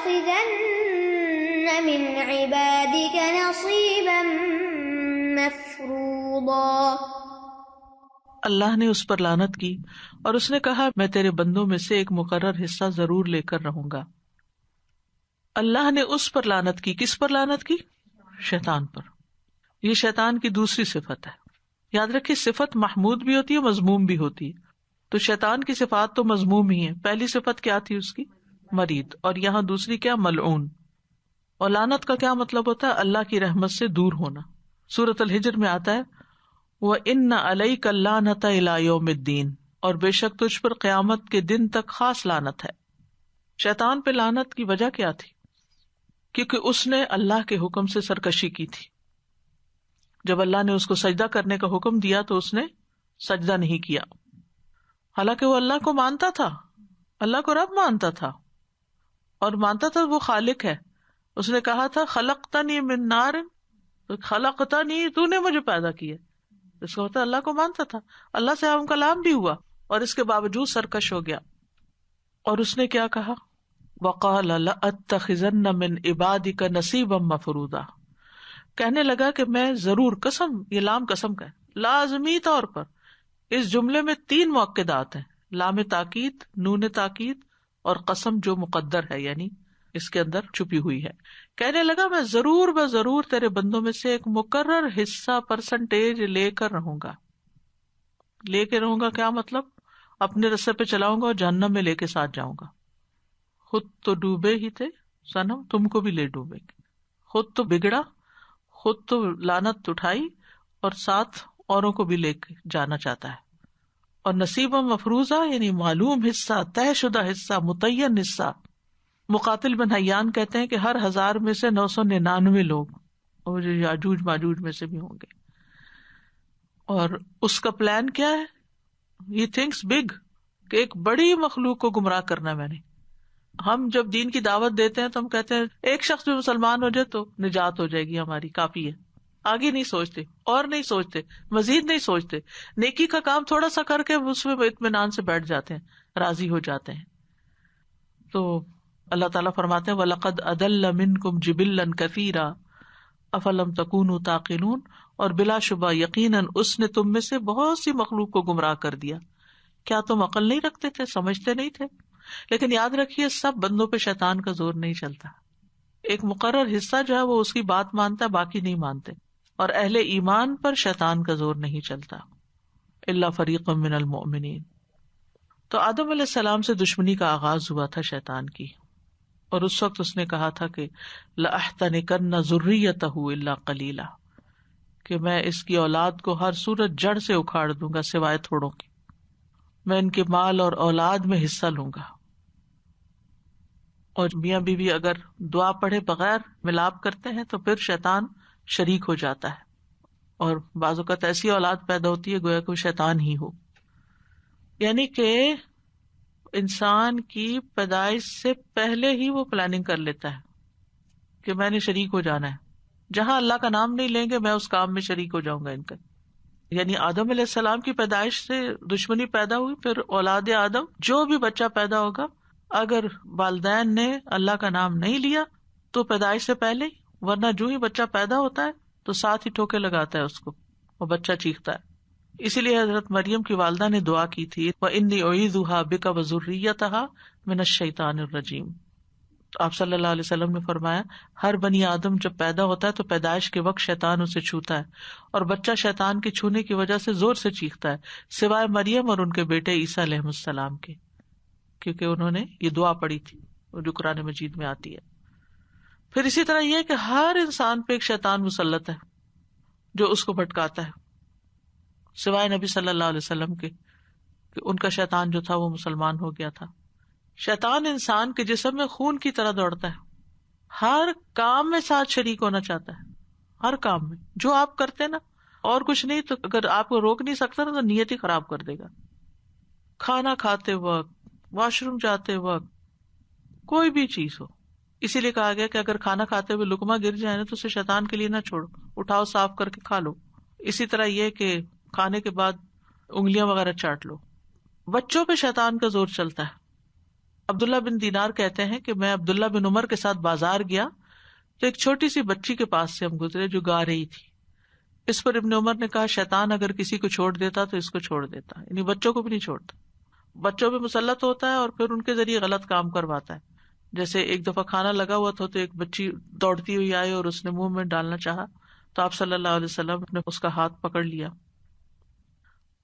لَأَتَّخِذَنَّ مِنْ عِبَادِكَ نَصِيبًا مَفْرُوضًا. اللہ نے اس پر لعنت کی اور اس نے کہا میں تیرے بندوں میں سے ایک مقرر حصہ ضرور لے کر رہوں گا. اللہ نے اس پر لعنت کی. کس پر لعنت کی؟ شیطان پر. یہ شیطان کی دوسری صفت ہے. یاد رکھیے صفت محمود بھی ہوتی ہے مذموم بھی ہوتی ہے. تو شیطان کی صفات تو مذموم ہی ہے. پہلی صفت کیا تھی اس کی؟ مرید. اور یہاں دوسری کیا؟ ملعون. اور لعنت کا کیا مطلب ہوتا ہے؟ اللہ کی رحمت سے دور ہونا. سورۃ الحجر میں آتا ہے وَإِنَّ عَلَيْكَ اللَّعْنَةَ إِلَىٰ يَوْمِ الدِّينِ، اور بے شک تجھ پر قیامت کے دن تک خاص لعنت ہے. شیطان پہ لعنت کی وجہ کیا تھی؟ کیونکہ اس نے اللہ کے حکم سے سرکشی کی تھی. جب اللہ نے اس کو سجدہ کرنے کا حکم دیا تو اس نے سجدہ نہیں کیا، حالانکہ وہ اللہ کو مانتا تھا، اللہ کو رب مانتا تھا اور مانتا تھا وہ خالق ہے. اس نے کہا تھا خلقتنی من نار خلقتنی، تو نے مجھے پیدا کیا. اس کو ہوتا اللہ کو مانتا تھا، اللہ سے ہم کلام بھی ہوا اور اس کے باوجود سرکش ہو گیا. اور اس نے کیا کہا؟ وقال لأتخذن من عبادك نصیبا مفروضا. کہنے لگا کہ میں ضرور، قسم، یہ لام قسم کا ہے، لازمی طور پر. اس جملے میں 3 مؤکدات ہیں، لام تاکید، نون تاکید اور قسم جو مقدر ہے، یعنی اس کے اندر چھپی ہوئی ہے. کہنے لگا میں ضرور بضرور تیرے بندوں میں سے ایک مقرر حصہ پرسنٹیج لے کر رہوں گا. لے کے رہوں گا کیا مطلب؟ اپنے رستے پہ چلاؤں گا اور جہنم میں لے کے ساتھ جاؤں گا. خود تو ڈوبے ہی تھے صنم، تم کو بھی لے ڈوبیں گے. خود تو بگڑا، خود تو لعنت اٹھائی اور ساتھ اوروں کو بھی لے کے جانا چاہتا ہے. اور نصیبا مفروضہ یعنی معلوم حصہ، طے شدہ حصہ، متعین حصہ. مقاتل بن حیان کہتے ہیں کہ ہر 1000 میں سے 999 لوگ اور یاجوج ماجوج میں سے بھی ہوں گے. اور اس کا پلان کیا ہے؟ یہ تھنکس بگ، کہ ایک بڑی مخلوق کو گمراہ کرنا. میں نے، ہم جب دین کی دعوت دیتے ہیں تو ہم کہتے ہیں ایک شخص بھی مسلمان ہو جائے تو نجات ہو جائے گی ہماری، کافی ہے. آگے نہیں سوچتے اور نہیں سوچتے، مزید نہیں سوچتے. نیکی کا کام تھوڑا سا کر کے اس میں اطمینان سے بیٹھ جاتے ہیں، راضی ہو جاتے ہیں. تو اللہ تعالیٰ فرماتے ہیں وَلَقَدْ أَضَلَّ مِنْكُمْ جِبِلًّا كَثِيرًا أَفَلَمْ تَكُونُوا تَعْقِلُونَ. اور بلا شبہ یقیناً اس نے تم میں سے بہت سی مخلوق کو گمراہ کر دیا. کیا تم عقل نہیں رکھتے تھے، سمجھتے نہیں تھے؟ لیکن یاد رکھیے سب بندوں پہ شیطان کا زور نہیں چلتا. ایک مقرر حصہ جو ہے وہ اس کی بات مانتا ہے، باقی نہیں مانتے. اور اہل ایمان پر شیطان کا زور نہیں چلتا. الا فریقا من المؤمنین. تو آدم علیہ السلام سے دشمنی کا آغاز ہوا تھا شیطان کی، اور اس وقت اس نے کہا تھا کہ لَأَحْتَنِكَنَّ ذُرِّيَّتَهُ إِلَّا قَلِيلًا، کہ میں اس کی اولاد کو ہر صورت جڑ سے اکھاڑ دوں گا سوائے تھوڑوں کی. میں ان کے مال اور اولاد میں حصہ لوں گا. اور میاں بیوی اگر دعا پڑھے بغیر ملاپ کرتے ہیں تو پھر شیطان شریک ہو جاتا ہے، اور بعض اوقات ایسی اولاد پیدا ہوتی ہے گویا کہ شیطان ہی ہو. یعنی کہ انسان کی پیدائش سے پہلے ہی وہ پلاننگ کر لیتا ہے کہ میں نے شریک ہو جانا ہے، جہاں اللہ کا نام نہیں لیں گے میں اس کام میں شریک ہو جاؤں گا ان کا. یعنی آدم علیہ السلام کی پیدائش سے دشمنی پیدا ہوئی، پھر اولاد آدم جو بھی بچہ پیدا ہوگا اگر والدین نے اللہ کا نام نہیں لیا تو پیدائش سے پہلے، ورنہ جو ہی بچہ پیدا ہوتا ہے تو ساتھ ہی ٹھوکے لگاتا ہے اس کو، وہ بچہ چیختا ہے. اسی لیے حضرت مریم کی والدہ نے دعا کی تھی وَإِنِّي أُعِيذُهَا بِكَ وَذُرِّيَّتَهَا مِنَ الشَّيْطَانِ الرَّجِيمِ. تو آپ صلی اللہ علیہ وسلم نے فرمایا ہر بنی آدم جب پیدا ہوتا ہے تو پیدائش کے وقت شیطان اسے چھوتا ہے، اور بچہ شیطان کے چھونے کی وجہ سے زور سے چیختا ہے، سوائے مریم اور ان کے بیٹے عیسیٰ علیہ السلام کے، کیونکہ انہوں نے یہ دعا پڑھی تھی جو قرآن مجید میں آتی ہے. پھر اسی طرح یہ کہ ہر انسان پہ ایک شیطان مسلط ہے جو اس کو بھٹکاتا ہے، سوائے نبی صلی اللہ علیہ وسلم کے، کہ ان کا شیطان جو تھا وہ مسلمان ہو گیا تھا. شیطان انسان کے جسم میں خون کی طرح دوڑتا ہے، ہر کام میں ساتھ شریک ہونا چاہتا ہے، ہر کام میں جو آپ کرتے نا، اور کچھ نہیں تو اگر آپ کو روک نہیں سکتا نا تو نیت ہی خراب کر دے گا. کھانا کھاتے وقت، واش روم جاتے وقت، کوئی بھی چیز ہو. اسی لیے کہا گیا کہ اگر کھانا کھاتے ہوئے لقمہ گر جائے نا تو اسے شیطان کے لیے نہ چھوڑو، اٹھاؤ صاف کر کے کھا لو. اسی طرح یہ کہ کھانے کے بعد انگلیاں وغیرہ چاٹ لو. بچوں پہ شیطان کا زور چلتا ہے، عبداللہ بن دینار کہتے ہیں کہ میں عبداللہ بن عمر کے ساتھ بازار گیا تو ایک چھوٹی سی بچی کے پاس سے ہم گزرے جو گا رہی تھی. اس پر ابن عمر نے کہا شیطان اگر کسی کو چھوڑ دیتا تو اس کو چھوڑ دیتا، یعنی بچوں کو بھی نہیں چھوڑتا. بچوں پہ مسلط ہوتا ہے اور پھر ان کے ذریعے غلط کام کرواتا ہے. جیسے ایک دفعہ کھانا لگا ہوا تھا تو ایک بچی دوڑتی ہوئی آئی اور اس نے منہ میں ڈالنا چاہا تو آپ صلی اللہ علیہ وسلم نے اس کا ہاتھ پکڑ لیا.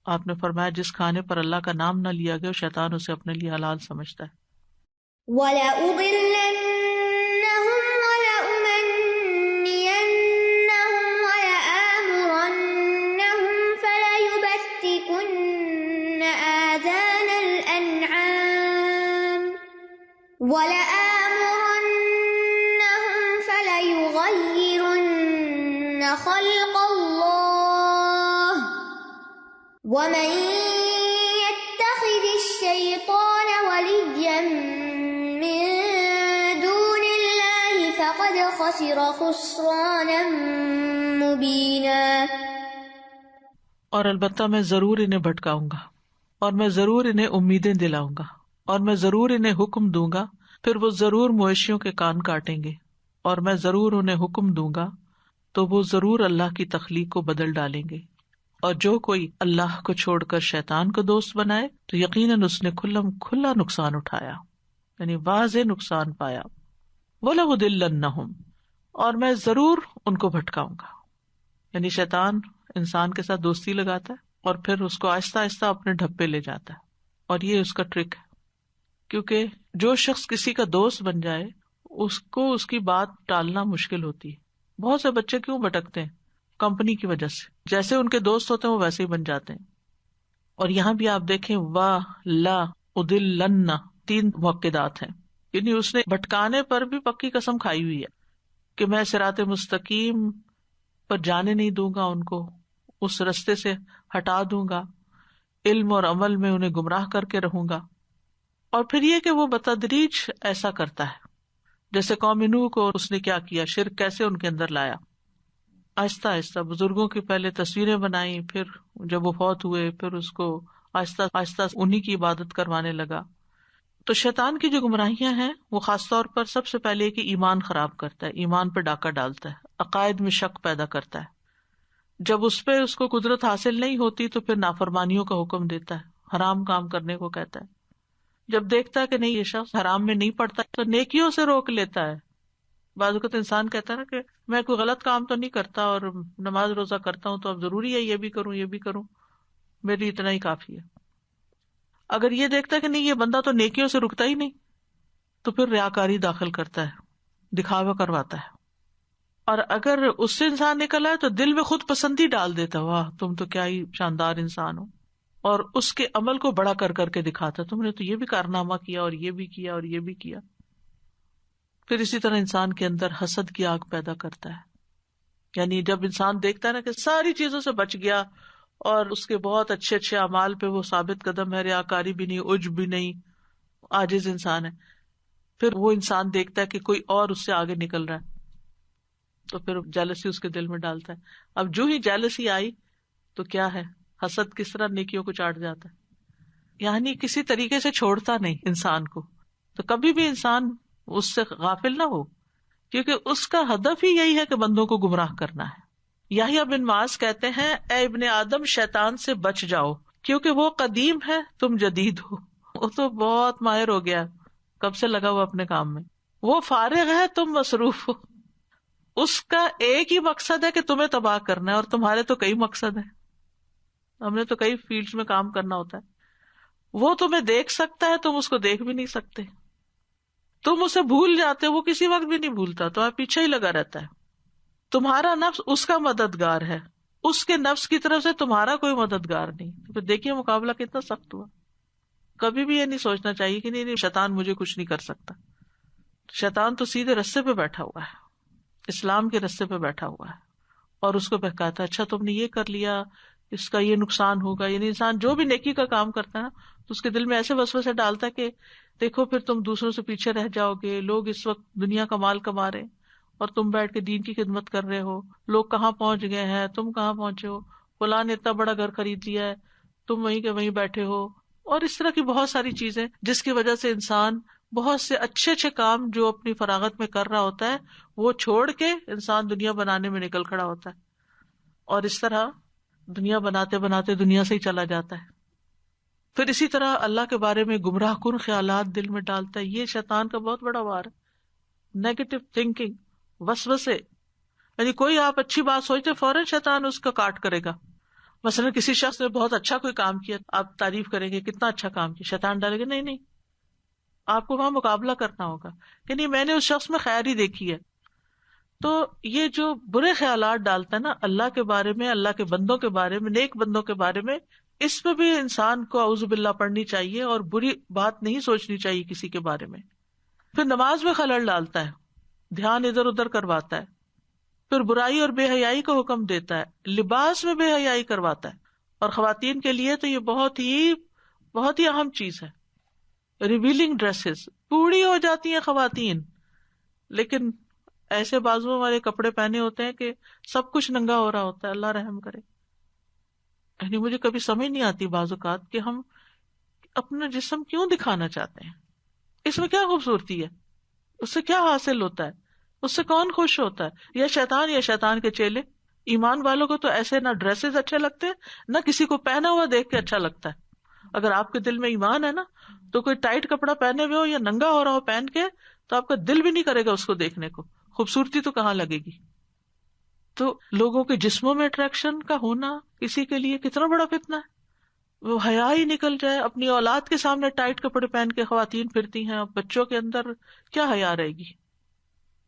آپ نے فرمایا جس کھانے پر اللہ کا نام نہ لیا گیا شیطان اسے اپنے لیے حلال سمجھتا ہے. وَلَأُضِلَّنَّهُمْ وَلَأُمَنِّيَنَّهُمْ وَلَآمُرَنَّهُمْ فَلَيُبَتِّكُنَّ آذَانَ الْأَنْعَامِ وَلَآمُرَنَّهُمْ فَلَيُغَيِّرُنَّ خَلْقَ اللَّهِ وَمَن يَتَّخِذِ الشَّيْطَانَ وَلِيًّا مِّن دُونِ اللَّهِ فَقَدْ خَسِرَ خُسْرَانًا مُّبِينًا. اور البتہ میں ضرور انہیں بھٹکاؤں گا اور میں ضرور انہیں امیدیں دلاؤں گا اور میں ضرور انہیں حکم دوں گا، پھر وہ ضرور مویشیوں کے کان کاٹیں گے. اور میں ضرور انہیں حکم دوں گا تو وہ ضرور اللہ کی تخلیق کو بدل ڈالیں گے. اور جو کوئی اللہ کو چھوڑ کر شیطان کو دوست بنائے تو یقیناً اس نے کھلا نقصان اٹھایا، یعنی واضح نقصان پایا. وَلَأُضِلَّنَّهُمْ، اور میں ضرور ان کو بھٹکاؤں گا. یعنی شیطان انسان کے ساتھ دوستی لگاتا ہے اور پھر اس کو آہستہ آہستہ اپنے ڈھپے لے جاتا ہے، اور یہ اس کا ٹرک ہے. کیونکہ جو شخص کسی کا دوست بن جائے اس کو اس کی بات ٹالنا مشکل ہوتی ہے. بہت سے بچے کیوں بھٹکتے ہیں؟ کمپنی کی وجہ سے. جیسے ان کے دوست ہوتے ہیں وہ ویسے ہی بن جاتے ہیں. اور یہاں بھی آپ دیکھیں وَلَأُضِلَّنَّ 3 مؤکدات ہیں، یعنی اس نے بھٹکانے پر بھی پکی قسم کھائی ہوئی ہے کہ میں صراط مستقیم پر جانے نہیں دوں گا، ان کو اس رستے سے ہٹا دوں گا، علم اور عمل میں انہیں گمراہ کر کے رہوں گا. اور پھر یہ کہ وہ بتدریج ایسا کرتا ہے، جیسے قوم نوح کو اس نے کیا کیا، شرک کیسے ان کے اندر لایا. آہستہ آہستہ بزرگوں کی پہلے تصویریں بنائی، پھر جب وہ فوت ہوئے پھر اس کو آہستہ آہستہ انہی کی عبادت کروانے لگا. تو شیطان کی جو گمراہیاں ہیں وہ خاص طور پر سب سے پہلے کہ ایمان خراب کرتا ہے، ایمان پہ ڈاکہ ڈالتا ہے، عقائد میں شک پیدا کرتا ہے. جب اس پہ اس کو قدرت حاصل نہیں ہوتی تو پھر نافرمانیوں کا حکم دیتا ہے، حرام کام کرنے کو کہتا ہے. جب دیکھتا ہے کہ نہیں یہ شخص حرام میں نہیں پڑتا تو نیکیوں سے روک لیتا ہے. بعض اوقات انسان کہتا ہے نا کہ میں کوئی غلط کام تو نہیں کرتا اور نماز روزہ کرتا ہوں تو اب ضروری ہے یہ بھی کروں یہ بھی کروں، میری اتنا ہی کافی ہے. اگر یہ دیکھتا ہے کہ نہیں یہ بندہ تو نیکیوں سے رکتا ہی نہیں تو پھر ریاکاری داخل کرتا ہے، دکھاوا کرواتا ہے. اور اگر اس سے انسان نکل آئے تو دل میں خود پسندی ڈال دیتا، واہ تم تو کیا ہی شاندار انسان ہو، اور اس کے عمل کو بڑا کر کر کے دکھاتا، تم نے تو یہ بھی کارنامہ کیا اور یہ بھی کیا اور یہ بھی کیا. پھر اسی طرح انسان کے اندر حسد کی آگ پیدا کرتا ہے. یعنی جب انسان دیکھتا ہے نا کہ ساری چیزوں سے بچ گیا اور اس کے بہت اچھے اچھے اعمال پہ وہ ثابت قدم ہے، ریاکاری بھی نہیں، عجب بھی نہیں، عاجز انسان ہے، پھر وہ انسان دیکھتا ہے کہ کوئی اور اس سے آگے نکل رہا ہے تو پھر جیلسی اس کے دل میں ڈالتا ہے. اب جو ہی جیلسی آئی تو کیا ہے، حسد کس طرح نیکیوں کو چاٹ جاتا ہے. یعنی کسی طریقے سے چھوڑتا نہیں انسان کو. تو کبھی بھی انسان اس سے غافل نہ ہو، کیونکہ اس کا ہدف ہی یہی ہے کہ بندوں کو گمراہ کرنا ہے. یحییٰ بن معاذ کہتے ہیں اے ابن آدم شیطان سے بچ جاؤ کیونکہ وہ قدیم ہے تم جدید ہو. وہ تو بہت ماہر ہو گیا، کب سے لگا ہوا اپنے کام میں. وہ فارغ ہے تم مصروف ہو. اس کا ایک ہی مقصد ہے کہ تمہیں تباہ کرنا ہے، اور تمہارے تو کئی مقصد ہیں، ہم نے تو کئی فیلڈ میں کام کرنا ہوتا ہے. وہ تمہیں دیکھ سکتا ہے، تم اس کو دیکھ بھی نہیں سکتے. تم اسے بھول جاتے، وہ کسی وقت بھی نہیں بھولتا، تمہارے پیچھے ہی لگا رہتا ہے. تمہارا نفس اس کا مددگار ہے، اس کے نفس کی طرف سے تمہارا کوئی مددگار نہیں. تو پھر دیکھیے مقابلہ کتنا سخت ہوا. کبھی بھی یہ نہیں سوچنا چاہیے کہ نہیں شیطان مجھے کچھ نہیں کر سکتا. شیطان تو سیدھے رستے پہ بیٹھا ہوا ہے، اسلام کے رستے پہ بیٹھا ہوا ہے، اور اس کو بہکاتا ہے اچھا تم نے یہ کر لیا، اس کا یہ نقصان ہوگا. یعنی انسان جو بھی نیکی کا کام کرتا ہے نا تو اس کے دل میں ایسے وسوسے ڈالتا ہے کہ دیکھو پھر تم دوسروں سے پیچھے رہ جاؤ گے، لوگ اس وقت دنیا کا مال کما رہے اور تم بیٹھ کے دین کی خدمت کر رہے ہو، لوگ کہاں پہنچ گئے ہیں، تم کہاں پہنچے ہو، فلاں نے اتنا بڑا گھر خرید لیا ہے، تم وہیں کے وہیں بیٹھے ہو. اور اس طرح کی بہت ساری چیزیں جس کی وجہ سے انسان بہت سے اچھے اچھے کام جو اپنی فراغت میں کر رہا ہوتا ہے وہ چھوڑ کے انسان دنیا بنانے میں نکل کھڑا ہوتا ہے، اور اس طرح دنیا بناتے بناتے دنیا سے ہی چلا جاتا ہے. پھر اسی طرح اللہ کے بارے میں گمراہ کن خیالات دل میں ڈالتا ہے. یہ شیطان کا بہت بڑا وار ہے، نیگیٹو تھنکنگ، وسوسے. یعنی کوئی آپ اچھی بات سوچتے فوراً شیطان اس کا کاٹ کرے گا. مثلا کسی شخص نے بہت اچھا کوئی کام کیا، آپ تعریف کریں گے کتنا اچھا کام کیا، شیطان ڈالے گا نہیں آپ کو وہاں مقابلہ کرنا ہوگا کہ نہیں میں نے اس شخص میں خیر ہی دیکھی ہے. تو یہ جو برے خیالات ڈالتا ہے نا اللہ کے بارے میں، اللہ کے بندوں کے بارے میں، نیک بندوں کے بارے میں، اس میں بھی انسان کو اعوذ باللہ پڑھنی چاہیے اور بری بات نہیں سوچنی چاہیے کسی کے بارے میں. پھر نماز میں خلل ڈالتا ہے، دھیان ادھر ادھر کرواتا ہے. پھر برائی اور بے حیائی کا حکم دیتا ہے، لباس میں بے حیائی کرواتا ہے. اور خواتین کے لیے تو یہ بہت ہی اہم چیز ہے. ریویلنگ ڈریسز، بوڑھی ہو جاتی ہیں خواتین لیکن ایسے بازوؤں والے کپڑے پہنے ہوتے ہیں کہ سب کچھ ننگا ہو رہا ہوتا ہے. اللہ رحم کرے. یعنی مجھے کبھی سمجھ نہیں آتی بعض اوقات کہ ہم اپنا جسم کیوں دکھانا چاہتے ہیں. اس میں کیا خوبصورتی ہے؟ اس سے کیا حاصل ہوتا ہے؟ اس سے کون خوش ہوتا ہے؟ یا شیطان کے چیلے. ایمان والوں کو تو ایسے نہ ڈریسز اچھے لگتے نہ کسی کو پہنا ہوا دیکھ کے اچھا لگتا ہے. اگر آپ کے دل میں ایمان ہے نا تو کوئی ٹائٹ کپڑا پہنے ہوئے ہو یا ننگا ہو رہا ہو پہن کے تو آپ کا دل بھی نہیں کرے گا اس کو دیکھنے کو. خوبصورتی تو کہاں لگے گی. تو لوگوں کے جسموں میں اٹریکشن کا ہونا کسی کے لیے کتنا بڑا فتنہ ہے. وہ حیا ہی نکل جائے. اپنی اولاد کے سامنے ٹائٹ کپڑے پہن کے خواتین پھرتی ہیں، بچوں کے اندر کیا حیا رہے گی.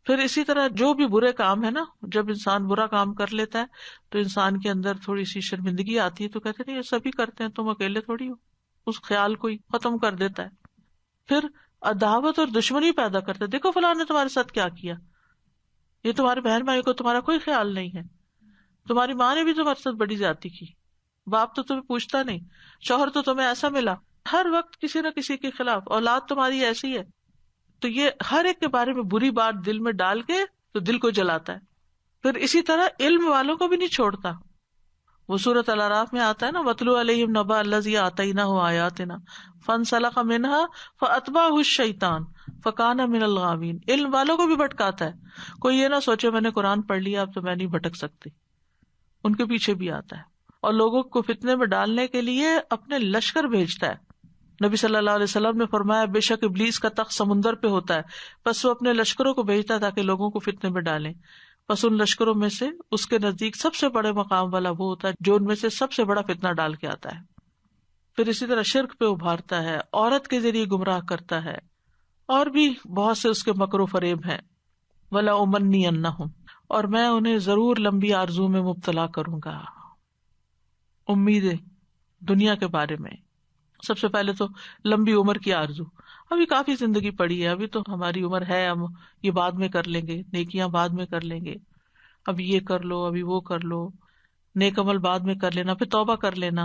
پھر اسی طرح جو بھی برے کام ہے نا، جب انسان برا کام کر لیتا ہے تو انسان کے اندر تھوڑی سی شرمندگی آتی ہے تو کہتے ہیں یہ سبھی کرتے ہیں تم اکیلے تھوڑی ہو. اس خیال کو ہی ختم کر دیتا ہے. پھر عداوت اور دشمنی پیدا کرتا ہے. دیکھو فلاں نے تمہارے ساتھ کیا کیا، یہ تمہارے بہن بھائی کو تمہارا کوئی خیال نہیں ہے. تمہاری ماں نے بھی تمہارے ساتھ بڑی زیادتی کی، باپ تو تمہیں پوچھتا نہیں، شوہر تو تمہیں ایسا ملا. ہر وقت کسی نہ کسی کے خلاف. اولاد تمہاری ایسی ہے. تو یہ ہر ایک کے بارے میں بری بات دل میں ڈال کے تو دل کو جلاتا ہے. پھر اسی طرح علم والوں کو بھی نہیں چھوڑتا. وہ سورۃ الاعراف میں آتا ہے نا، وَاتْلُ عَلَيْهِمْ نَبَأَ الَّذِي آتَيْنَاهُ آيَاتِنَا فَانسَلَخَ مِنْهَا فَأَتْبَعَهُ الشَّيْطَانُ فَكَانَ مِنَ الْغَاوِينَ. علم والوں کو بھی بھٹکاتا ہے. کوئی یہ نہ سوچے میں نے قرآن پڑھ لیا اب تو میں نہیں بھٹک سکتی. ان کے پیچھے بھی آتا ہے اور لوگوں کو فتنے میں ڈالنے کے لیے اپنے لشکر بھیجتا ہے. نبی صلی اللہ علیہ وسلم نے فرمایا بے شک ابلیس کا تخت سمندر پہ ہوتا ہے، پس وہ اپنے لشکروں کو بھیجتا ہے تاکہ لوگوں کو فتنے میں ڈالیں. پس ان لشکروں میں سے اس کے نزدیک سب سے بڑے مقام والا وہ ہوتا ہے جو ان میں سے سب سے بڑا فتنہ ڈال کے آتا ہے. پھر اسی طرح شرک پہ ابھارتا ہے، عورت کے ذریعے گمراہ کرتا ہے، اور بھی بہت سے اس کے مکر و فریب ہیں. وَلَأُمَنِّيَنَّهُمْ، اور میں انہیں ضرور لمبی آرزو میں مبتلا کروں گا. امیدیں دنیا کے بارے میں سب سے پہلے تو لمبی عمر کی آرزو. ابھی کافی زندگی پڑی ہے، ابھی تو ہماری عمر ہے، ہم یہ بعد میں کر لیں گے، نیکیاں بعد میں کر لیں گے، ابھی یہ کر لو، ابھی وہ کر لو، نیک عمل بعد میں کر لینا، پھر توبہ کر لینا.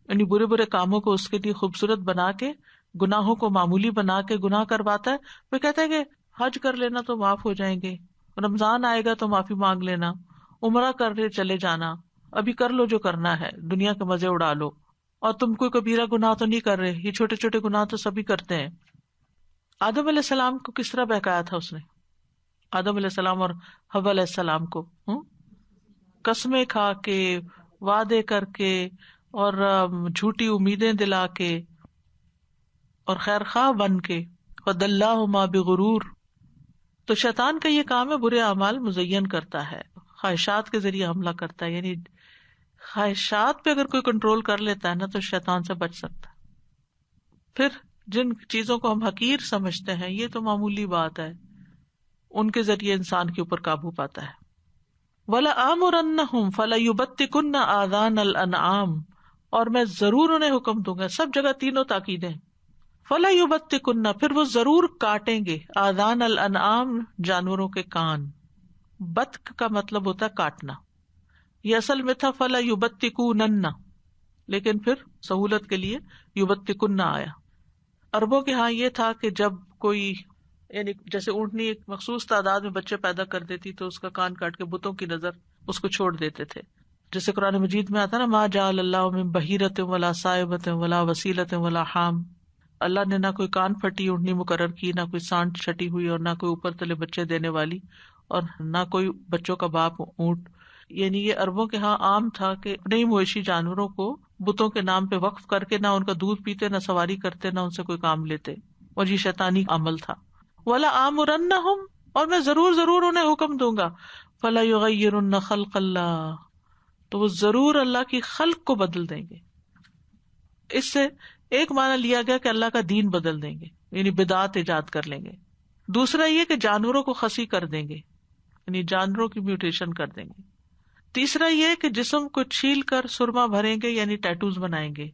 یعنی برے برے کاموں کو اس کے لیے خوبصورت بنا کے، گناہوں کو معمولی بنا کے گناہ کرواتا ہے. وہ کہتے ہیں کہ حج کر لینا تو معاف ہو جائیں گے، رمضان آئے گا تو معافی مانگ لینا، عمرہ کر کے چلے جانا، ابھی کر لو جو کرنا ہے، دنیا کے مزے اڑا لو، اور تم کوئی کبیرہ گناہ تو نہیں کر رہے، یہ چھوٹے چھوٹے گناہ تو سبھی کرتے ہیں. آدم علیہ السلام کو کس طرح بہکایا تھا اس نے، آدم علیہ السلام اور حوا علیہ السلام کو قسمیں کھا کے، وعدے کر کے، اور جھوٹی امیدیں دلا کے، اور خیر خواہ بن کے. فَدَلَّاهُمَا بِغُرُورٍ. تو شیطان کا یہ کام ہے برے اعمال مزین کرتا ہے، خواہشات کے ذریعے حملہ کرتا ہے. یعنی خواہشات پہ اگر کوئی کنٹرول کر لیتا ہے نا تو شیطان سے بچ سکتا ہے. پھر جن چیزوں کو ہم حقیر سمجھتے ہیں یہ تو معمولی بات ہے، ان کے ذریعے انسان کے اوپر قابو پاتا ہے. وَلَآمُرَنَّهُمْ فَلَيُبَتِّكُنَّ آذَانَ الْأَنْعَامِ، اور میں ضرور انہیں حکم دوں گا. سب جگہ تینوں تاکیدیں. فَلَيُبَتِّكُنَّ، پھر وہ ضرور کاٹیں گے، آذان الانعام، جانوروں کے کان. بتک کا مطلب ہوتا ہے کاٹنا. یہ اصل میں تھا فَلَيُبَتِّكُونَنَّ، لیکن پھر سہولت کے لیے یبتکن آیا. عربوں کے ہاں یہ تھا کہ جب کوئی، یعنی جیسے اونٹنی ایک مخصوص تعداد میں بچے پیدا کر دیتی تو اس کا کان کاٹ کے بتوں کی نظر اس کو چھوڑ دیتے تھے. جیسے قرآن مجید میں آتا نا ما جعل اللہ من بحیرۃ ولا صائبۃ ولا وسیلۃ ولا حام، اللہ نے نہ کوئی کان پھٹی اونٹنی مقرر کی، نہ کوئی سانڈ چھٹی ہوئی، اور نہ کوئی اوپر تلے بچے دینے والی، اور نہ کوئی بچوں کا باپ اونٹ. یعنی یہ عربوں کے ہاں عام تھا کہ اپنے ہی مویشی جانوروں کو بتوں کے نام پہ وقف کر کے نہ ان کا دودھ پیتے، نہ سواری کرتے، نہ ان سے کوئی کام لیتے، اور یہ شیطانی عمل تھا. ولا آمرنہم، اور میں ضرور ضرور انہیں حکم دوں گا، فلا یغیرن خلق اللہ، تو وہ ضرور اللہ کی خلق کو بدل دیں گے. اس سے ایک معنی لیا گیا کہ اللہ کا دین بدل دیں گے، یعنی بدعات ایجاد کر لیں گے. دوسرا یہ کہ جانوروں کو خسی کر دیں گے، یعنی جانوروں کی میوٹیشن کر دیں گے. تیسرا یہ کہ جسم کو چھیل کر سرما بھریں گے، یعنی ٹیٹوز بنائیں گے.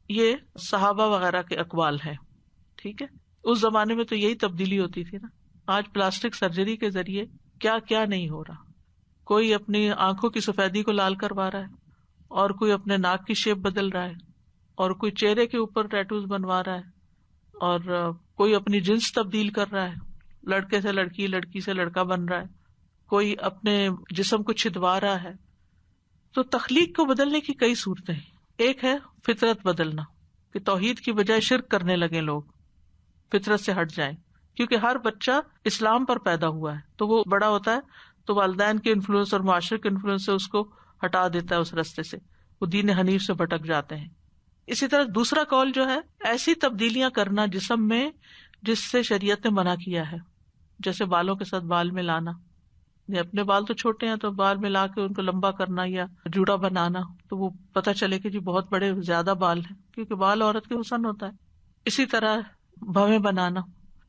یہ صحابہ وغیرہ کے اقوال ہیں. ٹھیک ہے، اس زمانے میں تو یہی تبدیلی ہوتی تھی نا. آج پلاسٹک سرجری کے ذریعے کیا کیا نہیں ہو رہا. کوئی اپنی آنکھوں کی سفیدی کو لال کروا رہا ہے، اور کوئی اپنے ناک کی شیپ بدل رہا ہے، اور کوئی چہرے کے اوپر ٹیٹوز بنوا رہا ہے، اور کوئی اپنی جنس تبدیل کر رہا ہے، لڑکے سے لڑکی، لڑکی سے لڑکا بن رہا ہے، کوئی اپنے جسم کو چھدوا رہا ہے. تو تخلیق کو بدلنے کی کئی صورتیں ہیں. ایک ہے فطرت بدلنا، کہ توحید کی بجائے شرک کرنے لگے لوگ، فطرت سے ہٹ جائیں. کیونکہ ہر بچہ اسلام پر پیدا ہوا ہے، تو وہ بڑا ہوتا ہے تو والدین کے انفلوئنس اور معاشرے کے انفلوئنس سے اس کو ہٹا دیتا ہے، اس رستے سے وہ دین حنیف سے بھٹک جاتے ہیں. اسی طرح دوسرا قول جو ہے، ایسی تبدیلیاں کرنا جسم میں جس سے شریعت نے منع کیا ہے، جیسے بالوں کے ساتھ بال میں لانا. اپنے بال تو چھوٹے ہیں تو بال میں لا کے ان کو لمبا کرنا یا جوڑا بنانا، تو وہ پتہ چلے کہ جی بہت بڑے زیادہ بال ہیں، کیونکہ بال عورت کے حسن ہوتا ہے. اسی طرح بھویں بنانا.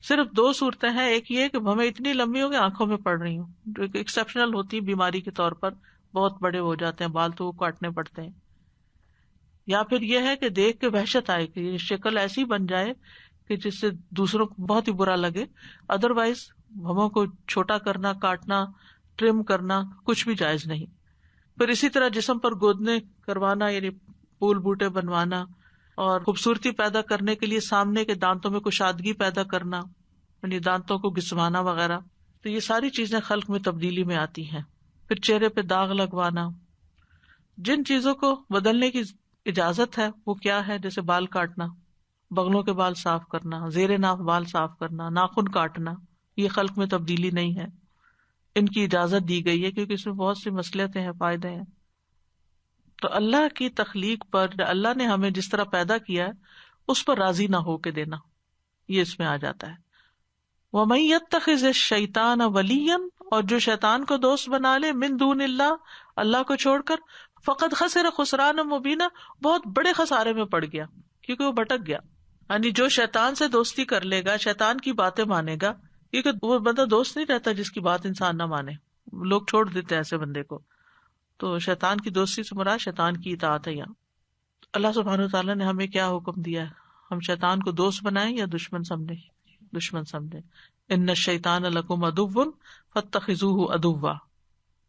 صرف دو صورتیں ہیں، ایک یہ کہ بھویں اتنی لمبی ہو کہ آنکھوں میں پڑ رہی ہوں، جو ایک ایکسیپشنل ہوتی بیماری کے طور پر، بہت بڑے ہو جاتے ہیں بال تو وہ کاٹنے پڑتے ہیں. یا پھر یہ ہے کہ دیکھ کے وحشت آئے کہ یہ شکل ایسی بن جائے کہ جس سے دوسروں کو بہت ہی برا لگے. ادروائز بھووں کو چھوٹا کرنا، کاٹنا، ٹرم کرنا کچھ بھی جائز نہیں. پھر اسی طرح جسم پر گودنے کروانا، یعنی پھول بوٹے بنوانا، اور خوبصورتی پیدا کرنے کے لیے سامنے کے دانتوں میں کشادگی پیدا کرنا، یعنی دانتوں کو گھسوانا وغیرہ. تو یہ ساری چیزیں خلق میں تبدیلی میں آتی ہیں. پھر چہرے پہ داغ لگوانا. جن چیزوں کو بدلنے کی اجازت ہے وہ کیا ہے، جیسے بال کاٹنا، بغلوں کے بال صاف کرنا، زیر ناف بال صاف کرنا، ناخن کاٹنا، یہ خلق میں تبدیلی نہیں ہے. ان کی اجازت دی گئی ہے کیونکہ اس میں بہت سی مصلحتیں ہیں، فائدے ہیں. تو اللہ کی تخلیق پر، اللہ نے ہمیں جس طرح پیدا کیا ہے اس پر راضی نہ ہو کے دینا، یہ اس میں آ جاتا ہے. وَمَن يَتَّخِذِ الشَّيْطَانَ وَلِيًّا، اور جو شیطان کو دوست بنا لے، من دون اللہ، اللہ کو چھوڑ کر، فقد خسر خسرانا مبینا، بہت بڑے خسارے میں پڑ گیا، کیونکہ وہ بھٹک گیا. یعنی جو شیطان سے دوستی کر لے گا، شیطان کی باتیں مانے گا، کیونکہ وہ بندہ دوست نہیں رہتا جس کی بات انسان نہ مانے، لوگ چھوڑ دیتے ہیں ایسے بندے کو. تو شیطان کی دوستی سے مراد شیطان کی اطاعت ہے. یہاں اللہ سبحانہ وتعالیٰ نے ہمیں کیا حکم دیا ہے، ہم شیطان کو دوست بنائیں یا دشمن سمجھیں؟ دشمن سمجھیں. ان الشیطان لکم عدو فاتخذوہ عدوا.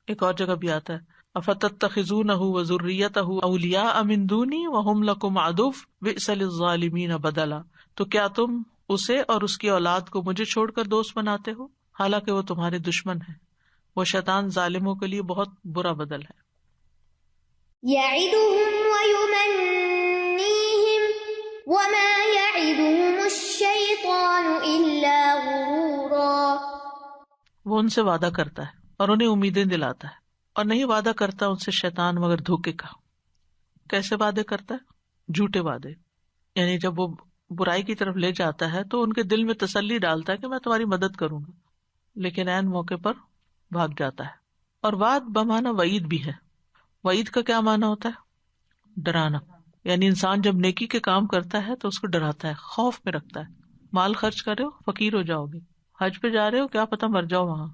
ایک اور جگہ بھی آتا ہے افتتخذونہ وذریتہ اولیاء من دونی وہم لکم عدو بئس للظالمین بدلا. تو کیا تم اسے اور اس کی اولاد کو مجھے چھوڑ کر دوست بناتے ہو، حالانکہ وہ تمہارے دشمن ہیں. وہ شیطان ظالموں کے لیے بہت برا بدل ہے. یعدہم ویمنیہم وما یعدہم الشیطان الا غرورا. وہ ان سے وعدہ کرتا ہے اور انہیں امیدیں دلاتا ہے، اور نہیں وعدہ کرتا ان سے شیطان مگر دھوکے کا. کیسے وعدے کرتا ہے؟ جھوٹے وعدے. یعنی جب وہ برائی کی طرف لے جاتا ہے تو ان کے دل میں تسلی ڈالتا ہے کہ میں تمہاری مدد کروں گا، لیکن عین موقع پر بھاگ جاتا ہے. اور وعد بمعنی وعید بھی ہے. وعید کا کیا معنی ہوتا ہے؟ ڈرانا. یعنی انسان جب نیکی کے کام کرتا ہے تو اس کو ڈراتا ہے، خوف میں رکھتا ہے. مال خرچ کر رہے ہو فقیر ہو جاؤ گے، حج پہ جا رہے ہو کیا پتہ مر جاؤ وہاں.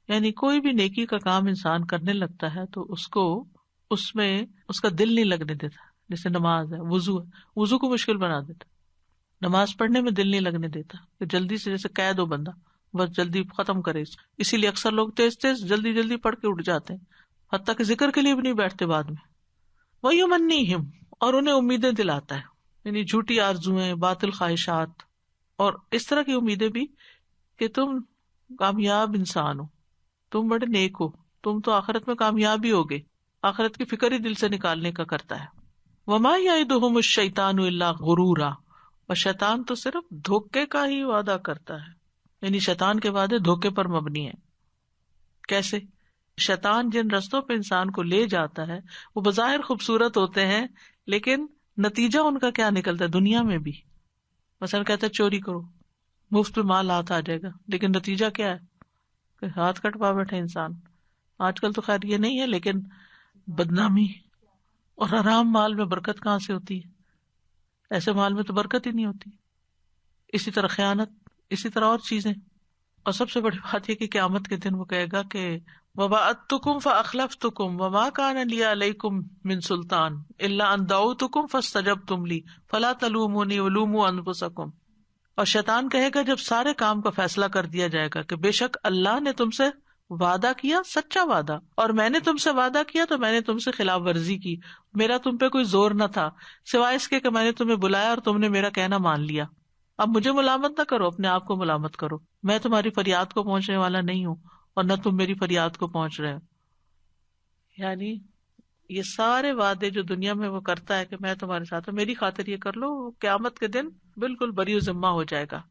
یعنی کوئی بھی نیکی کا کام انسان کرنے لگتا ہے تو اس کو اس میں اس کا دل نہیں لگنے دیتا. جیسے نماز ہے، وضو ہے، وضو کو مشکل بنا دیتا. نماز پڑھنے میں دل نہیں لگنے دیتا کہ جلدی سے جیسے قید ہو بندہ، بس جلدی ختم کرے. اسی لیے اکثر لوگ تیز تیز جلدی جلدی پڑھ کے اٹھ جاتے ہیں، حتیٰ کہ ذکر کے لیے بھی نہیں بیٹھتے بعد میں. وَيُمَنِّيهِمْ، اور انہیں امیدیں دلاتا ہے، یعنی جھوٹی آرزویں، باطل خواہشات، اور اس طرح کی امیدیں بھی کہ تم کامیاب انسان ہو، تم بڑے نیک ہو، تم تو آخرت میں کامیاب ہی ہوگے. آخرت کی فکر ہی دل سے نکالنے کا کرتا ہے. وما یعدہم الشیطان الا غرورا، اور شیطان تو صرف دھوکے کا ہی وعدہ کرتا ہے، یعنی شیطان کے وعدے دھوکے پر مبنی ہیں. کیسے؟ شیطان جن رستوں پہ انسان کو لے جاتا ہے وہ بظاہر خوبصورت ہوتے ہیں، لیکن نتیجہ ان کا کیا نکلتا ہے دنیا میں بھی. مثلا کہتا ہے چوری کرو، مفت میں مال ہاتھ آ جائے گا، لیکن نتیجہ کیا ہے کہ ہاتھ کٹ پا بیٹھے انسان. آج کل تو خیر یہ نہیں ہے، لیکن بدنامی اور حرام مال میں برکت کہاں سے ہوتی ہے؟ ایسے مال میں تو برکت ہی نہیں ہوتی. اسی طرح خیانت، اسی طرح اور چیزیں. اور سب سے بڑی بات یہ کہ قیامت کے دن وہ کہے گا کہ وَوَعَدتُّكُمْ فَأَخْلَفْتُكُمْ وَمَا كَانَ لِيَ عَلَيْكُمْ مِنْ سُلْطَانٍ إِلَّا أَنْ دَعَوْتُكُمْ فَاسْتَجَبْتُمْ لِي فَلَا تَلُومُونِي وَلُومُوا أَنفُسَكُمْ. اور شیطان کہے گا جب سارے کام کا فیصلہ کر دیا جائے گا کہ بے شک اللہ نے تم سے وعدہ کیا، سچا وعدہ، اور میں نے تم سے وعدہ کیا تو میں نے تم سے خلاف ورزی کی، میرا تم پہ کوئی زور نہ تھا سوائے اس کے کہ میں نے تمہیں بلایا اور تم نے میرا کہنا مان لیا. اب مجھے ملامت نہ کرو، اپنے آپ کو ملامت کرو. میں تمہاری فریاد کو پہنچنے والا نہیں ہوں اور نہ تم میری فریاد کو پہنچ رہے ہو. یعنی یہ سارے وعدے جو دنیا میں وہ کرتا ہے کہ میں تمہارے ساتھ ہوں، میری خاطر یہ کر لو، قیامت کے دن بالکل بری و ذمہ ہو جائے گا.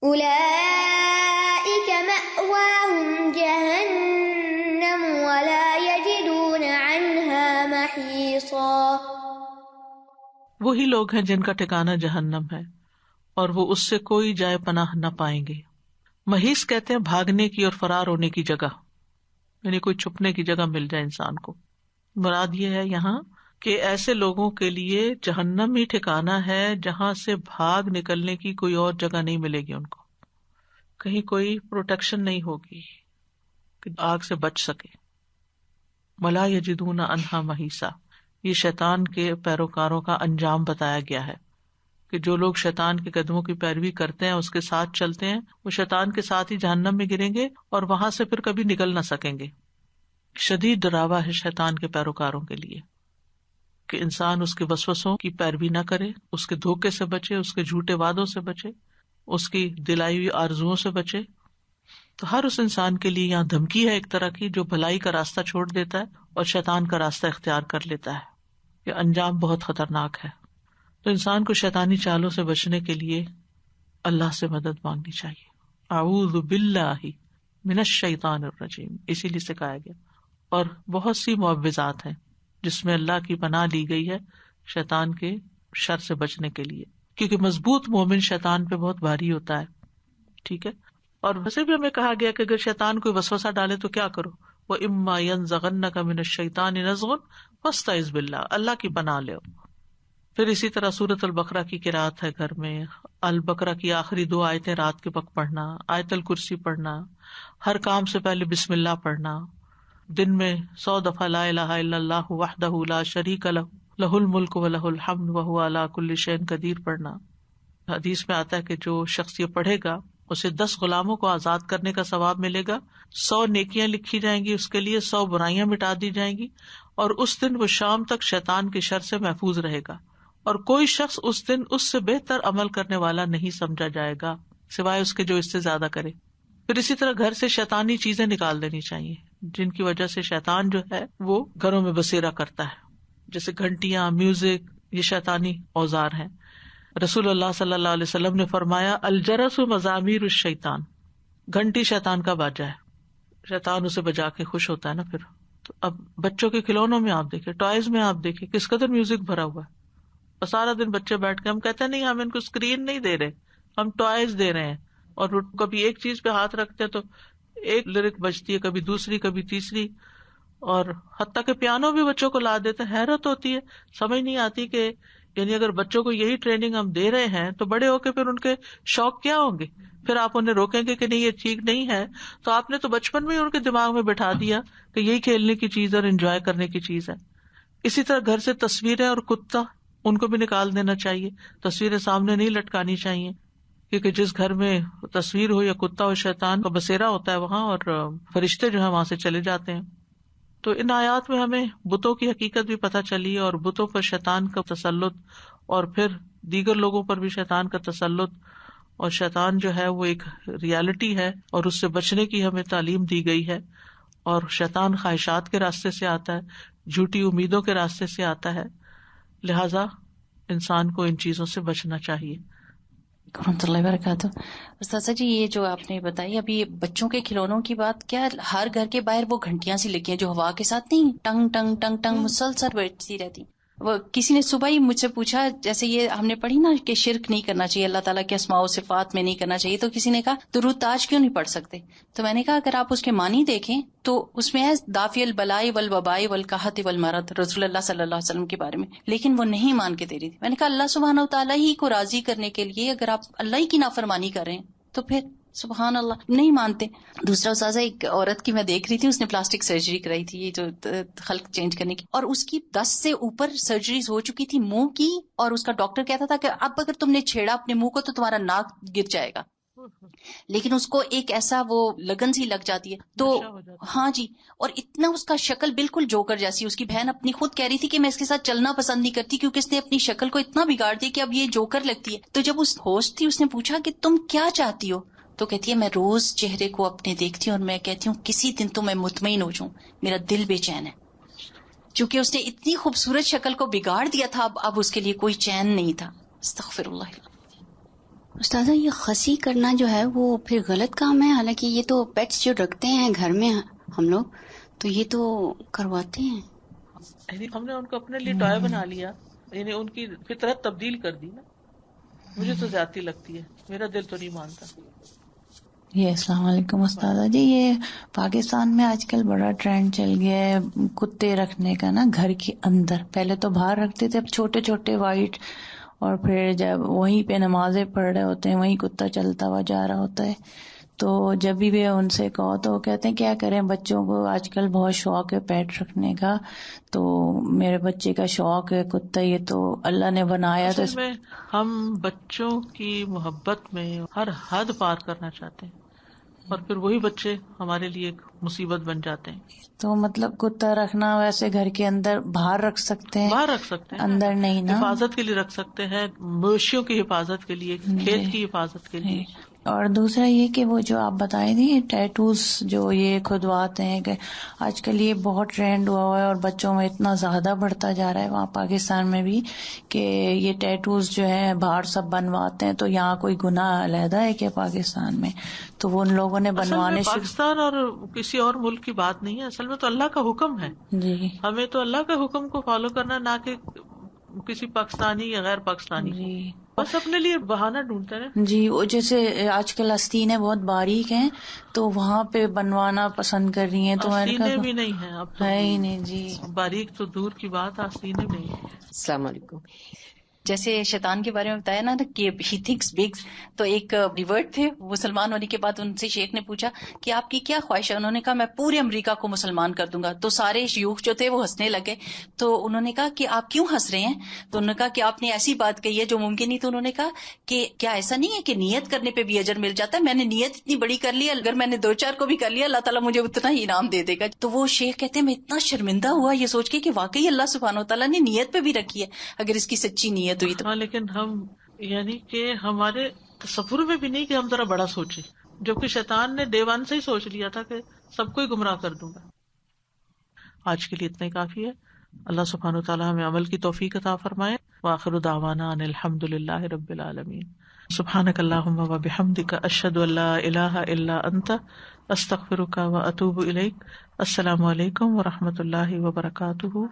أولئك مأواهم جهنم ولا يجدون عنها محيصا. وہی لوگ ہیں جن کا ٹھکانہ جہنم ہے اور وہ اس سے کوئی جائے پناہ نہ پائیں گے. محیص کہتے ہیں بھاگنے کی اور فرار ہونے کی جگہ، یعنی کوئی چھپنے کی جگہ مل جائے انسان کو. مراد یہ ہے یہاں کہ ایسے لوگوں کے لیے جہنم ہی ٹھکانہ ہے جہاں سے بھاگ نکلنے کی کوئی اور جگہ نہیں ملے گی. ان کو کہیں کوئی پروٹیکشن نہیں ہوگی کہ آگ سے بچ سکے. ولا یجدون عنہا محیصا، یہ شیطان کے پیروکاروں کا انجام بتایا گیا ہے کہ جو لوگ شیطان کے قدموں کی پیروی کرتے ہیں، اس کے ساتھ چلتے ہیں، وہ شیطان کے ساتھ ہی جہنم میں گریں گے اور وہاں سے پھر کبھی نکل نہ سکیں گے. شدید ڈراوا ہے شیطان کے پیروکاروں کے لیے کہ انسان اس کے وسوسوں کی پیروی نہ کرے، اس کے دھوکے سے بچے، اس کے جھوٹے وعدوں سے بچے، اس کی دلائی ہوئی آرزوؤں سے بچے. تو ہر اس انسان کے لیے یہاں دھمکی ہے ایک طرح کی جو بھلائی کا راستہ چھوڑ دیتا ہے اور شیطان کا راستہ اختیار کر لیتا ہے. یہ انجام بہت خطرناک ہے. تو انسان کو شیطانی چالوں سے بچنے کے لیے اللہ سے مدد مانگنی چاہیے. اعوذ باللہ من الشیطان الرجیم اسی لیے سکھایا گیا. اور بہت سی معوذات ہیں جس میں اللہ کی پناہ لی گئی ہے شیطان کے شر سے بچنے کے لیے، کیونکہ مضبوط مومن شیطان پہ بہت بھاری ہوتا ہے. ٹھیک ہے. اور ویسے بھی ہمیں کہا گیا کہ اگر شیطان کوئی وسوسہ ڈالے تو کیا کرو، وَإِمَّا يَنزَغَنَّكَ مِنَ الشَّيْطَانِ نَزْغٌ فَاسْتَعِذْ بِاللَّهِ، اللہ کی پناہ لو. پھر اسی طرح سورۃ البقرہ کی قرات ہے گھر میں، البقرہ کی آخری 2 آیتیں رات کے وقت پڑھنا، آیت الکرسی پڑھنا، ہر کام سے پہلے بسم اللہ پڑھنا، دن میں 100 دفعہ لا الہ الا اللہ وحدہ لا شریک لہ لہ الملک و لہ الحمد وہو علی کل شیء قدیر پڑھنا. حدیث میں آتا ہے کہ جو شخص یہ پڑھے گا اسے 10 غلاموں کو آزاد کرنے کا ثواب ملے گا، 100 نیکیاں لکھی جائیں گی اس کے لیے، 100 برائیاں مٹا دی جائیں گی، اور اس دن وہ شام تک شیطان کے شر سے محفوظ رہے گا، اور کوئی شخص اس دن اس سے بہتر عمل کرنے والا نہیں سمجھا جائے گا سوائے اس کے جو اس سے زیادہ کرے. پھر اسی طرح گھر سے شیطانی چیزیں نکال دینی چاہیے جن کی وجہ سے شیطان جو ہے وہ گھروں میں بسیرا کرتا ہے، جیسے گھنٹیاں، میوزک، یہ شیطانی اوزار ہیں. رسول اللہ صلی اللہ علیہ وسلم نے فرمایا الجرس مزامیر الشیطان، گھنٹی شیطان کا باجا ہے، شیطان اسے بجا کے خوش ہوتا ہے نا. پھر تو اب بچوں کے کھلونوں میں آپ دیکھیں، ٹوائز میں آپ دیکھیں کس قدر میوزک بھرا ہوا ہے، اور سارا دن بچے بیٹھ کے ہم کہتے ہیں نہیں ہم ان کو اسکرین نہیں دے رہے، ہم ٹوائز دے رہے ہیں، اور کبھی ایک چیز پہ ہاتھ رکھتے ہیں تو ایک لیرک بجتی ہے، کبھی دوسری کبھی تیسری، اور حتیٰ کہ پیانو بھی بچوں کو لا دیتے ہیں. حیرت ہوتی ہے، سمجھ نہیں آتی کہ یعنی اگر بچوں کو یہی ٹریننگ ہم دے رہے ہیں تو بڑے ہو کے پھر ان کے شوق کیا ہوں گے. پھر آپ انہیں روکیں گے کہ نہیں یہ ٹھیک نہیں ہے، تو آپ نے تو بچپن میں ہی ان کے دماغ میں بٹھا دیا کہ یہی کھیلنے کی چیز اور انجوائے کرنے کی چیز ہے. اسی طرح گھر سے تصویریں اور کتا ان کو بھی نکال دینا چاہیے، تصویریں سامنے نہیں لٹکانی چاہیے، کیونکہ جس گھر میں تصویر ہو یا کتا ہو شیطان کا بسیرا ہوتا ہے وہاں، اور فرشتے جو ہے وہاں سے چلے جاتے ہیں. تو ان آیات میں ہمیں بتوں کی حقیقت بھی پتہ چلی، اور بتوں پر شیطان کا تسلط، اور پھر دیگر لوگوں پر بھی شیطان کا تسلط، اور شیطان جو ہے وہ ایک ریالٹی ہے اور اس سے بچنے کی ہمیں تعلیم دی گئی ہے. اور شیطان خواہشات کے راستے سے آتا ہے، جھوٹی امیدوں کے راستے سے آتا ہے، لہذا انسان کو ان چیزوں سے بچنا چاہیے۔ رحمۃ اللہ وبرکاتہ۔ استاذہ جی یہ جو آپ نے بتائی ابھی بچوں کے کھلونوں کی بات، کیا ہر گھر کے باہر وہ گھنٹیاں سی لگی ہیں جو ہوا کے ساتھ نہیں ٹنگ ٹنگ ٹنگ ٹنگ مسلسل بجتی رہتی؟ وہ کسی نے صبح ہی مجھ سے پوچھا، جیسے یہ ہم نے پڑھی نا کہ شرک نہیں کرنا چاہیے، اللہ تعالیٰ کے اسماء و صفات میں نہیں کرنا چاہیے، تو کسی نے کہا درود تاج کیوں نہیں پڑھ سکتے؟ تو میں نے کہا اگر آپ اس کے معنی دیکھیں تو اس میں ہے دافع البلاء والوباء والقحط والمرض، رسول اللہ صلی اللہ علیہ وسلم کے بارے میں، لیکن وہ نہیں مان کے دے رہی تھی۔ میں نے کہا اللہ سبحانہ و تعالیٰ ہی کو راضی کرنے کے لیے اگر آپ اللہ ہی کی نافرمانی کر رہے ہیں تو پھر سبحان اللہ نہیں مانتے۔ دوسرا استاذہ ایک عورت کی میں دیکھ رہی تھی، اس نے پلاسٹک سرجری کرائی تھی، یہ جو خلق چینج کرنے کی، اور اس کی 10 سے اوپر سرجریز ہو چکی تھی منہ کی، اور اس کا ڈاکٹر کہتا تھا کہ اب اگر تم نے چھیڑا اپنے منہ کو تو تمہارا ناک گر جائے گا، لیکن اس کو ایک ایسا وہ لگن سی لگ جاتی ہے تو ہاں جی، اور اتنا اس کا شکل بالکل جوکر جیسی، اس کی بہن اپنی خود کہہ رہی تھی کہ میں اس کے ساتھ چلنا پسند نہیں کرتی کیونکہ اس نے اپنی شکل کو اتنا بگاڑ دیا کہ اب یہ جوکر لگتی ہے۔ تو جب اس ہوسٹ تھی اس نے پوچھا کہ تم کیا چاہتی ہو، تو کہتی ہے میں روز چہرے کو اپنے دیکھتی ہوں اور میں کہتی ہوں کسی دن تو میں مطمئن ہو جاؤں، میرا دل بے چین ہے، چونکہ اس نے اتنی خوبصورت شکل کو بگاڑ دیا تھا، اب اس کے لیے کوئی چین نہیں تھا۔ استغفر اللہ۔ استاذہ یہ خسی کرنا جو ہے وہ پھر غلط کام ہے؟ حالانکہ یہ تو پیٹس جو رکھتے ہیں گھر میں ہم لوگ تو یہ تو کرواتے ہیں، یعنی ہم نے ان کو اپنے لیے ٹوائے بنا لیا، یعنی ان کی فطرت تبدیل کر دی نا۔ مجھے تو زیادتی لگتی ہے، میرا دل تو نہیں مانتا۔ یہ السلام علیکم استاذہ جی، یہ پاکستان میں آج کل بڑا ٹرینڈ چل گیا ہے کتے رکھنے کا نا گھر کے اندر، پہلے تو باہر رکھتے تھے، اب چھوٹے چھوٹے وائٹ، اور پھر جب وہیں پہ نمازیں پڑھ رہے ہوتے ہیں وہیں کتا چلتا ہوا جا رہا ہوتا ہے، تو جب بھی ان سے کہو تو وہ کہتے ہیں کیا کریں، بچوں کو آج کل بہت شوق ہے پیٹ رکھنے کا، تو میرے بچے کا شوق ہے کتا، یہ تو اللہ نے بنایا تو اصل میں ہم بچوں کی محبت میں ہر حد پار کرنا چاہتے ہیں اور پھر وہی بچے ہمارے لیے ایک مصیبت بن جاتے ہیں۔ تو مطلب کتا رکھنا ویسے گھر کے اندر باہر رکھ سکتے ہیں، باہر رکھ سکتے ہیں، اندر نہیں نا، حفاظت کے لیے رکھ سکتے ہیں، مویشیوں کی حفاظت کے لیے، کھیت کی حفاظت کے لیے۔ اور دوسرا یہ کہ وہ جو آپ بتائے تھے ٹیٹوز جو یہ کھدواتے ہیں، کہ آج کل یہ بہت ٹرینڈ ہوا ہوا ہے اور بچوں میں اتنا زیادہ بڑھتا جا رہا ہے وہاں پاکستان میں بھی، کہ یہ ٹیٹوز جو ہیں باہر سب بنواتے ہیں، تو یہاں کوئی گناہ علیحدہ ہے کہ پاکستان میں؟ تو وہ ان لوگوں نے بنوانے پاکستان اور کسی اور ملک کی بات نہیں ہے، اصل میں تو اللہ کا حکم ہے جی، ہمیں تو اللہ کے حکم کو فالو کرنا، نہ کہ کسی پاکستانی یا غیر پاکستانی جی، بس اپنے لیے بہانہ ڈھونڈتے ہیں۔ جی، وہ جیسے آج کل آستینیں بہت باریک ہیں تو وہاں پہ بنوانا پسند کر رہی ہیں، تو آستینیں بھی نہیں ہیں اب تو، ہے ہی نہیں جی، باریک تو دور کی بات، آستینیں نہیں ہیں۔ السلام علیکم۔ جیسے شیطان کے بارے میں بتایا نا کہ ہی تھنکس بگ، تو ایک ریورٹ تھے مسلمان ہونے کے بعد، ان سے شیخ نے پوچھا کہ آپ کی کیا خواہش ہے؟ انہوں نے کہا میں پورے امریکہ کو مسلمان کر دوں گا۔ تو سارے شیوخ جو تھے وہ ہنسنے لگے، تو انہوں نے کہا کہ آپ کیوں ہنس رہے ہیں؟ تو انہوں نے کہا کہ آپ نے ایسی بات کہی ہے جو ممکن نہیں۔ تو انہوں نے کہا کہ کیا ایسا نہیں ہے کہ نیت کرنے پہ بھی اجر مل جاتا ہے؟ میں نے نیت اتنی بڑی کر لی، اگر میں نے 2-4 کو بھی کر لیا اللہ تعالیٰ مجھے اتنا ہی انعام دے دے گا۔ تو وہ شیخ کہتے ہیں میں اتنا شرمندہ ہوا یہ سوچ کے کہ واقعی اللہ سبحانہ وتعالیٰ نے نیت پہ بھی رکھی ہے اگر اس کی سچی نیت ہوئی تو۔ لیکن ہم یعنی کہ ہمارے تصور میں بھی نہیں کہ ہم ذرا بڑا سوچیں، جبکہ شیطان نے ڈے 1 سے ہی سوچ لیا تھا کہ سب کو ہی گمراہ کر دوں گا۔ آج کے لیے اتنا ہی کافی ہے۔ اللہ سبحانہ وتعالیٰ ہمیں عمل کی توفیق عطا فرمائے۔ وآخر دعوانا ان الحمد للہ رب العالمین۔ سبحانک اللہم وبحمدک، اشہد ان لا الہ الا انت، استغفرک واتوب الیک۔ السلام علیکم ورحمۃ اللہ وبرکاتہ۔